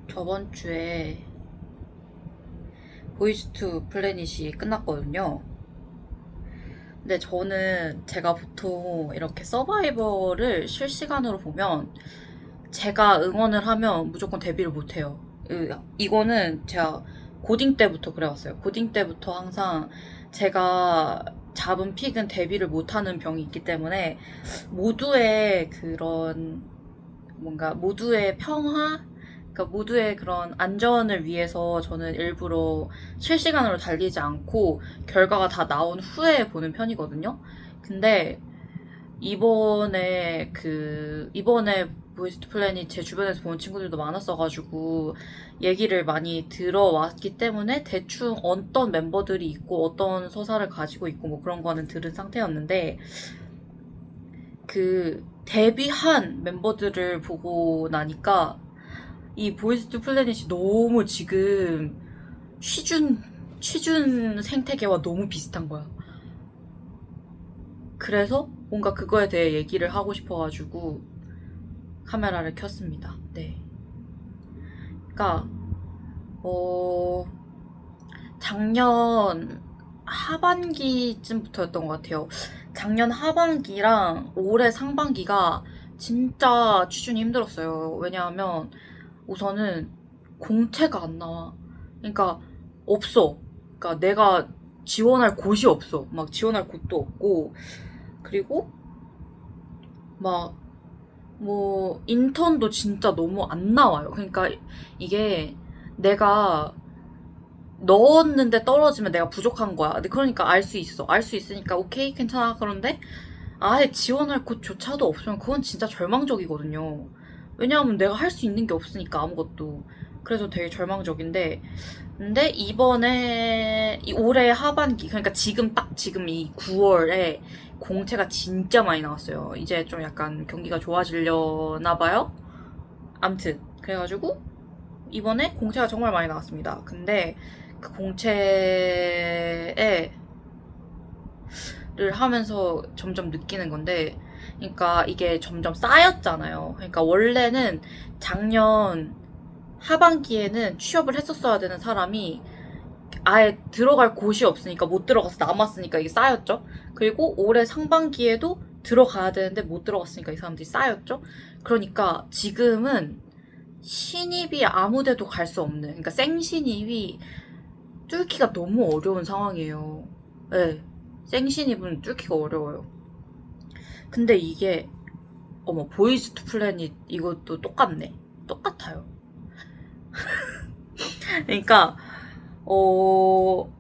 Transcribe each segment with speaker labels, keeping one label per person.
Speaker 1: 저번 주에 보이스 투 플래닛이 끝났거든요. 근데 저는 제가 보통 이렇게 서바이벌을 실시간으로 보면 제가 응원을 하면 무조건 데뷔를 못해요. 이거는 제가 고딩 때부터 그래왔어요. 고딩 때부터 항상 제가 잡은 픽은 데뷔를 못하는 병이 있기 때문에 모두의 그런 뭔가 모두의 평화, 그러니까 모두의 그런 안전을 위해서 저는 일부러 실시간으로 달리지 않고 결과가 다 나온 후에 보는 편이거든요. 근데 이번에 보이스트 플래닛 제 주변에서 보는 친구들도 많았어가지고 얘기를 많이 들어왔기 때문에 대충 어떤 멤버들이 있고 어떤 서사를 가지고 있고 뭐 그런 거는 들은 상태였는데, 그 데뷔한 멤버들을 보고 나니까 이 보이스 투 플래닛이 너무 지금 취준 취준 생태계와 너무 비슷한 거야. 그래서 뭔가 그거에 대해 얘기를 하고 싶어가지고 카메라를 켰습니다. 네. 그러니까 어 작년 하반기쯤부터였던 것 같아요. 작년 하반기랑 올해 상반기가 진짜 취준이 힘들었어요. 왜냐하면 우선은 공채가 안 나와. 그러니까 없어. 그러니까 내가 지원할 곳이 없어. 막 지원할 곳도 없고, 그리고 막 뭐 인턴도 진짜 너무 안 나와요. 그러니까 이게 내가 넣었는데 떨어지면 내가 부족한 거야. 근데 그러니까 알 수 있어. 알 수 있으니까 오케이 괜찮아. 그런데 아예 지원할 곳조차도 없으면 그건 진짜 절망적이거든요. 왜냐하면 내가 할 수 있는 게 없으니까 아무것도. 그래서 되게 절망적인데, 근데 이번에 올해 하반기, 그러니까 지금 이 9월에 공채가 진짜 많이 나왔어요. 이제 좀 약간 경기가 좋아지려나 봐요. 암튼 그래가지고 이번에 공채가 정말 많이 나왔습니다. 근데 그 공채에 를 하면서 점점 느끼는 건데, 그러니까 이게 점점 쌓였잖아요. 그러니까 원래는 작년 하반기에는 취업을 했었어야 되는 사람이 아예 들어갈 곳이 없으니까 못 들어가서 남았으니까 이게 쌓였죠. 그리고 올해 상반기에도 들어가야 되는데 못 들어갔으니까 이 사람들이 쌓였죠. 그러니까 지금은 신입이 아무데도 갈 수 없는, 그러니까 생신입이 뚫기가 너무 어려운 상황이에요. 네. 생신입은 뚫기가 어려워요. 근데 이게 어머, 보이즈 투 플래닛 이것도 똑같네. 똑같아요. 그러니까 어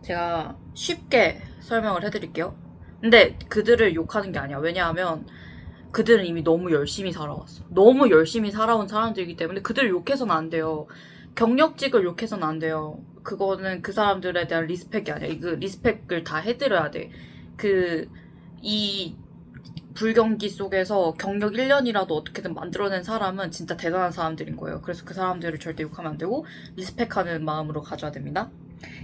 Speaker 1: 제가 쉽게 설명을 해드릴게요. 근데 그들을 욕하는 게 아니야. 왜냐하면 그들은 이미 너무 열심히 살아왔어. 너무 열심히 살아온 사람들이기 때문에 그들을 욕해서는 안 돼요. 경력직을 욕해서는 안 돼요. 그거는 그 사람들에 대한 리스펙이 아니야. 그 리스펙을 다 해드려야 돼. 그, 이 불경기 속에서 경력 1년이라도 어떻게든 만들어낸 사람은 진짜 대단한 사람들인 거예요. 그래서 그 사람들을 절대 욕하면 안 되고, 리스펙하는 마음으로 가져야 됩니다.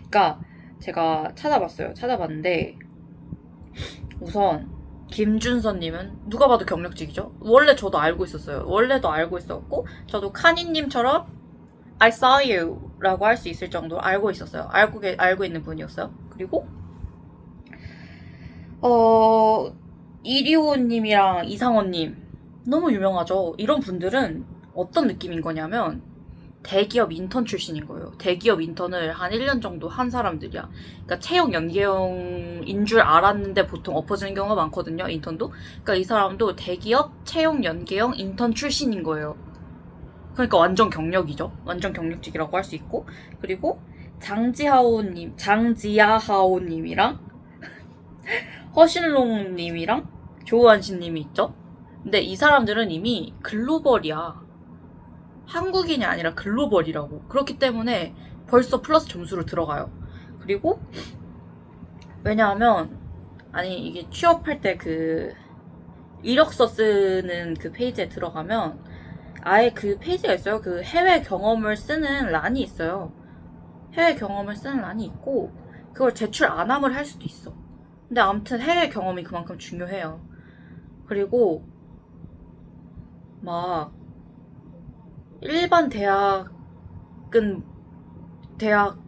Speaker 1: 그러니까 제가 찾아봤어요. 찾아봤는데, 우선 김준서님은 누가 봐도 경력직이죠. 원래 저도 알고 있었어요. 원래도 알고 있었고, 저도 카니님처럼 I saw you 라고 할 수 있을 정도로 알고 있었어요. 알고 있는 분이었어요. 그리고 어 이리호님이랑 이상원님 너무 유명하죠. 이런 분들은 어떤 느낌인 거냐면 대기업 인턴 출신인 거예요. 대기업 인턴을 한 1년 정도 한 사람들이야. 그러니까 채용 연계형인 줄 알았는데 보통 엎어지는 경우가 많거든요. 인턴도. 그러니까 이 사람도 대기업 채용 연계형 인턴 출신인 거예요. 그러니까 완전 경력이죠. 완전 경력직이라고 할 수 있고. 그리고 장지하하오님이랑 허신롱님이랑 조한신님이 있죠. 근데 이 사람들은 이미 글로벌이야. 한국인이 아니라 글로벌이라고. 그렇기 때문에 벌써 플러스 점수로 들어가요. 그리고 왜냐하면 아니 이게 취업할 때 그 이력서 쓰는 그 페이지에 들어가면 아예 그 페이지가 있어요. 그 해외 경험을 쓰는 란이 있어요. 해외 경험을 쓰는 란이 있고 그걸 제출 안함을 할 수도 있어. 근데 아무튼 해외 경험이 그만큼 중요해요. 그리고 막 일반 대학도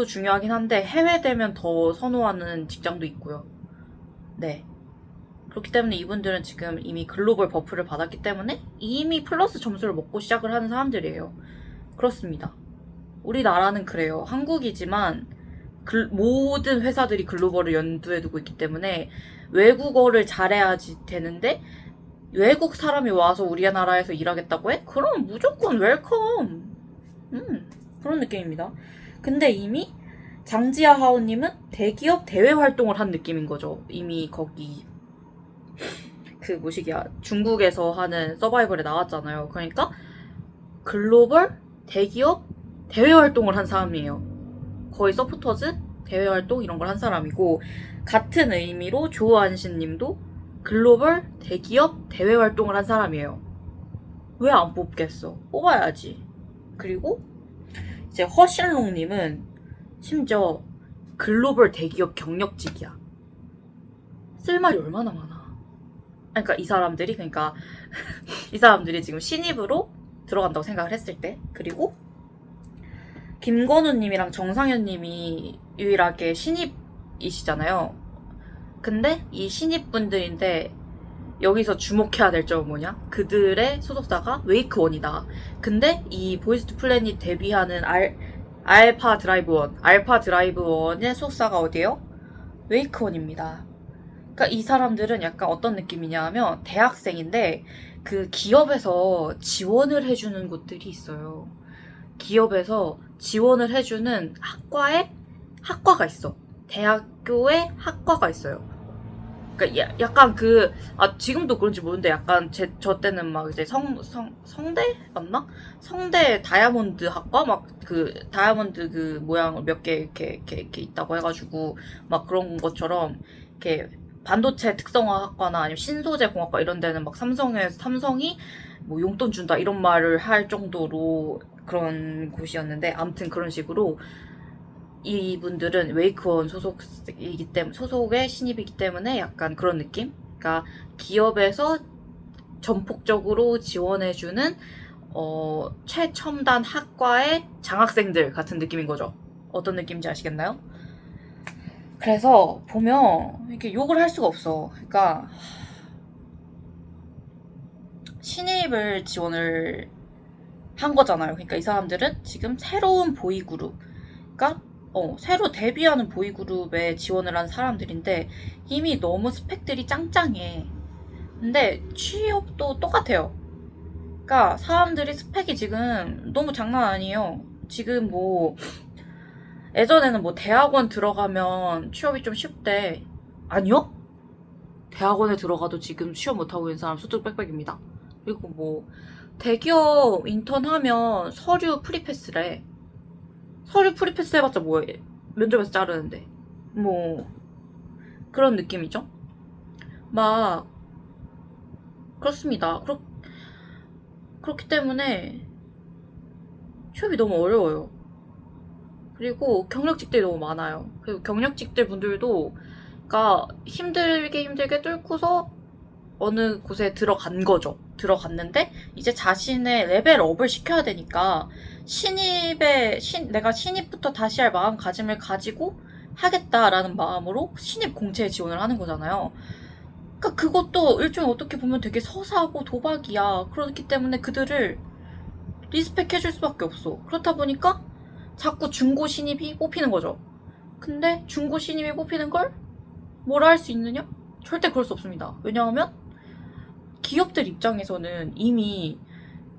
Speaker 1: 중요하긴 한데 해외 되면 더 선호하는 직장도 있고요. 네. 그렇기 때문에 이분들은 지금 이미 글로벌 버프를 받았기 때문에 이미 플러스 점수를 먹고 시작을 하는 사람들이에요. 그렇습니다. 우리나라는 그래요. 한국이지만 모든 회사들이 글로벌을 연두에 두고 있기 때문에 외국어를 잘해야지 되는데 외국 사람이 와서 우리나라에서 일하겠다고 해? 그럼 무조건 웰컴. 그런 느낌입니다. 근데 이미 장지아 하우님은 대기업 대외 활동을 한 느낌인 거죠. 이미 거기 그 뭐시기야 중국에서 하는 서바이벌에 나왔잖아요. 그러니까 글로벌 대기업 대외 활동을 한 사람이에요. 거의 서포터즈 대외 활동 이런 걸 한 사람이고 같은 의미로 조한신 님도 글로벌 대기업 대외 활동을 한 사람이에요. 왜 안 뽑겠어? 뽑아야지. 그리고 이제 허신롱 님은 심지어 글로벌 대기업 경력직이야. 쓸 말이 얼마나 많아. 그러니까 이 사람들이 이 사람들이 지금 신입으로 들어간다고 생각을 했을 때 그리고 김건우님이랑 정상현님이 유일하게 신입이시잖아요. 근데 이 신입분들인데 여기서 주목해야 될 점은 뭐냐? 그들의 소속사가 웨이크원이다. 근데 이 보이스 투 플래닛 데뷔하는 알파 드라이브원의 소속사가 어디예요? 웨이크원입니다. 그러니까 이 사람들은 약간 어떤 느낌이냐 하면 대학생인데 그 기업에서 지원을 해주는 곳들이 있어요. 기업에서 지원을 해주는 학과가 있어. 대학교에 학과가 있어요. 그러니까 약간 지금도 그런지 모르는데 약간 저 때는 막 이제 성대 맞나? 성대 다이아몬드 학과 막 그 다이아몬드 그 모양 몇 개 이렇게 있다고 해가지고 막 그런 것처럼 이렇게 반도체 특성화 학과나 아니면 신소재 공학과 이런 데는 막 삼성이 뭐 용돈 준다 이런 말을 할 정도로 그런 곳이었는데 아무튼 그런 식으로 이분들은 웨이크원 소속의 신입이기 때문에 약간 그런 느낌? 그러니까 기업에서 전폭적으로 지원해주는 최첨단 학과의 장학생들 같은 느낌인 거죠. 어떤 느낌인지 아시겠나요? 그래서 보면 이렇게 욕을 할 수가 없어. 그러니까 신입을 지원을 한 거잖아요. 그러니까 이 사람들은 지금 새로운 보이그룹, 그러니까 새로 데뷔하는 보이그룹에 지원을 한 사람들인데 이미 너무 스펙들이 짱짱해. 근데 취업도 똑같아요. 그러니까 사람들이 스펙이 지금 너무 장난 아니에요. 지금 뭐 예전에는 뭐 대학원 들어가면 취업이 좀 쉽대. 아니요? 대학원에 들어가도 지금 취업 못하고 있는 사람 수두룩 빽빽입니다. 그리고 뭐 대기업 인턴하면 서류 프리패스래. 서류 프리패스 해봤자 뭐해. 면접에서 자르는데. 뭐 그런 느낌이죠. 막 그렇습니다. 그렇기 때문에 취업이 너무 어려워요. 그리고 경력직들이 너무 많아요. 그리고 경력직들 분들도 그러니까 힘들게 뚫고서 어느 곳에 들어간 거죠. 들어갔는데 이제 자신의 레벨업을 시켜야 되니까 내가 신입부터 다시 할 마음가짐을 가지고 하겠다라는 마음으로 신입 공채에 지원을 하는 거잖아요. 그러니까 그것도 일종의 어떻게 보면 되게 서사고 도박이야. 그렇기 때문에 그들을 리스펙해줄 수밖에 없어. 그렇다 보니까 자꾸 중고 신입이 뽑히는 거죠. 근데 중고 신입이 뽑히는 걸 뭐라 할 수 있느냐? 절대 그럴 수 없습니다. 왜냐하면 기업들 입장에서는 이미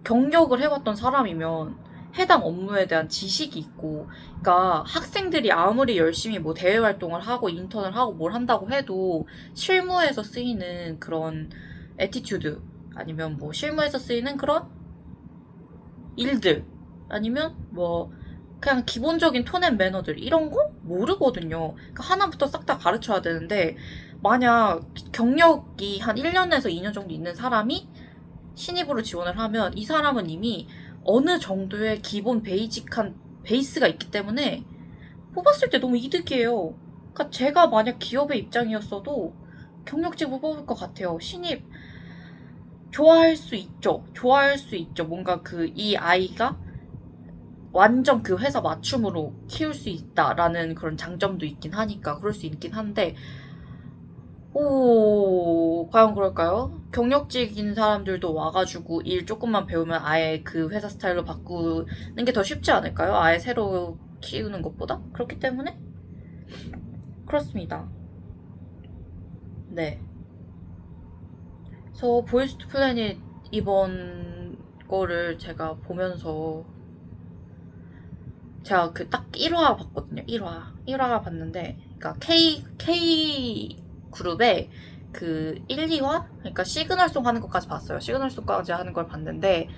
Speaker 1: 경력을 해왔던 사람이면 해당 업무에 대한 지식이 있고, 그러니까 학생들이 아무리 열심히 뭐 대외 활동을 하고 인턴을 하고 뭘 한다고 해도 실무에서 쓰이는 그런 애티튜드 아니면 뭐 실무에서 쓰이는 그런 일들 아니면 뭐 그냥 기본적인 톤앤 매너들 이런 거 모르거든요. 그러니까 하나부터 싹 다 가르쳐야 되는데 만약 경력이 한 1년에서 2년 정도 있는 사람이 신입으로 지원을 하면 이 사람은 이미 어느 정도의 기본 베이직한 베이스가 있기 때문에 뽑았을 때 너무 이득이에요. 그러니까 제가 만약 기업의 입장이었어도 경력직을 뽑을 것 같아요. 신입 좋아할 수 있죠. 좋아할 수 있죠. 뭔가 이 아이가 완전 그 회사 맞춤으로 키울 수 있다라는 그런 장점도 있긴 하니까 그럴 수 있긴 한데, 과연 그럴까요? 경력직인 사람들도 와가지고 일 조금만 배우면 아예 그 회사 스타일로 바꾸는 게 더 쉽지 않을까요? 아예 새로 키우는 것보다? 그렇기 때문에 그렇습니다. 네. 그래서 보이스 투 플래닛 이번 거를 제가 보면서 제가 그 딱 1화 봤거든요. 1화. 1화 봤는데, 그러니까 K 그룹의 그 1, 2화? 그러니까 시그널송 하는 것까지 봤어요. 시그널송까지 하는 걸 봤는데,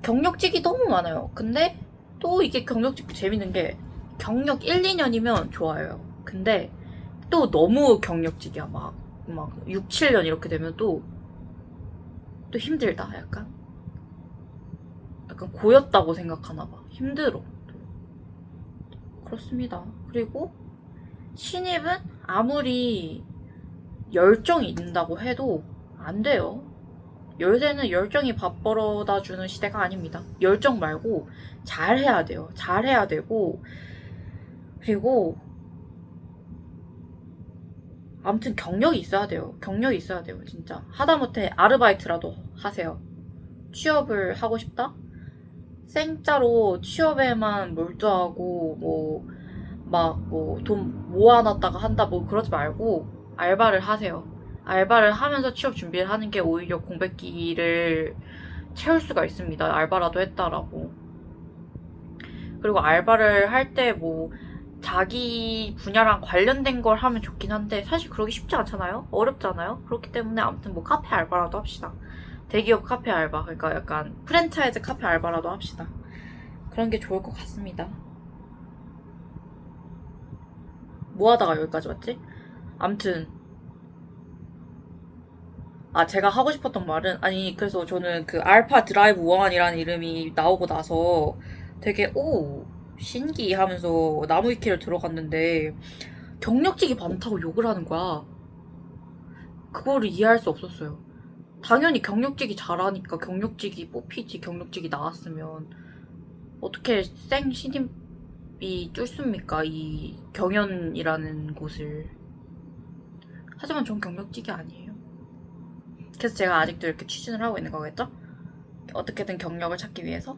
Speaker 1: 경력직이 너무 많아요. 근데 또 이게 경력직 재밌는 게, 경력 1, 2년이면 좋아요. 근데 또 너무 경력직이야. 막 6, 7년 이렇게 되면 또 힘들다. 약간 고였다고 생각하나 봐. 힘들어. 그렇습니다. 그리고 신입은 아무리 열정이 있다고 해도 안 돼요. 요새는 열정이 밥 벌어다 주는 시대가 아닙니다. 열정 말고 잘해야 돼요. 잘해야 되고, 그리고 아무튼 경력이 있어야 돼요. 경력이 있어야 돼요. 진짜. 하다못해 아르바이트라도 하세요. 취업을 하고 싶다? 생짜로 취업에만 몰두하고 돈 모아놨다가 한다 그러지 말고 알바를 하세요. 알바를 하면서 취업 준비를 하는 게 오히려 공백기를 채울 수가 있습니다. 알바라도 했다라고. 그리고 알바를 할 때 자기 분야랑 관련된 걸 하면 좋긴 한데 사실 그러기 쉽지 않잖아요? 어렵잖아요? 그렇기 때문에 아무튼 카페 알바라도 합시다. 대기업 카페 알바, 그러니까 약간 프랜차이즈 카페 알바라도 합시다. 그런 게 좋을 것 같습니다. 뭐 하다가 여기까지 왔지? 암튼 제가 하고 싶었던 말은, 그래서 저는 그 알파 드라이브 1이라는 이름이 나오고 나서 되게 신기 하면서 나무 위키를 들어갔는데 경력직이 많다고 욕을 하는 거야. 그거를 이해할 수 없었어요. 당연히 경력직이 잘하니까 경력직이 뽑히지. 경력직이 나왔으면 어떻게 생 신입이 뚫습니까? 이 경연이라는 곳을. 하지만 전 경력직이 아니에요. 그래서 제가 아직도 이렇게 추진을 하고 있는 거겠죠? 어떻게든 경력을 찾기 위해서.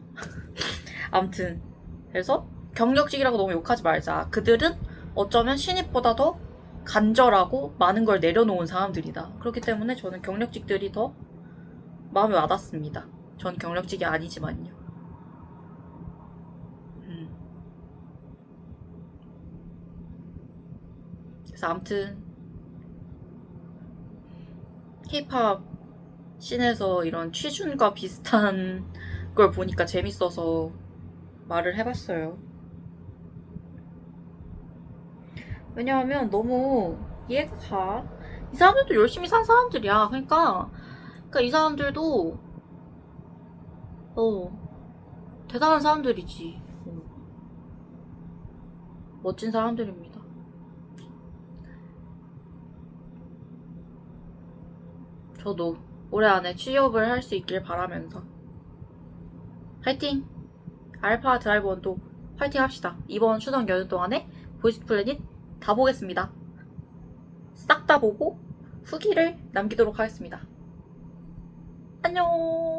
Speaker 1: 아무튼 그래서 경력직이라고 너무 욕하지 말자. 그들은 어쩌면 신입보다 더 간절하고 많은 걸 내려놓은 사람들이다. 그렇기 때문에 저는 경력직들이 더 마음에 와닿습니다. 전 경력직이 아니지만요. 그래서 아무튼 힙합 씬에서 이런 취준과 비슷한 걸 보니까 재밌어서 말을 해봤어요. 왜냐하면 너무 이해가 가. 이 사람들도 열심히 산 사람들이야. 그러니까 이 사람들도 대단한 사람들이지. 멋진 사람들입니다. 저도 올해 안에 취업을 할 수 있길 바라면서 화이팅! 알파 드라이브 원도 화이팅 합시다. 이번 추석 연휴 동안에 보이스 플래닛 다 보겠습니다. 싹 다 보고 후기를 남기도록 하겠습니다. 안녕!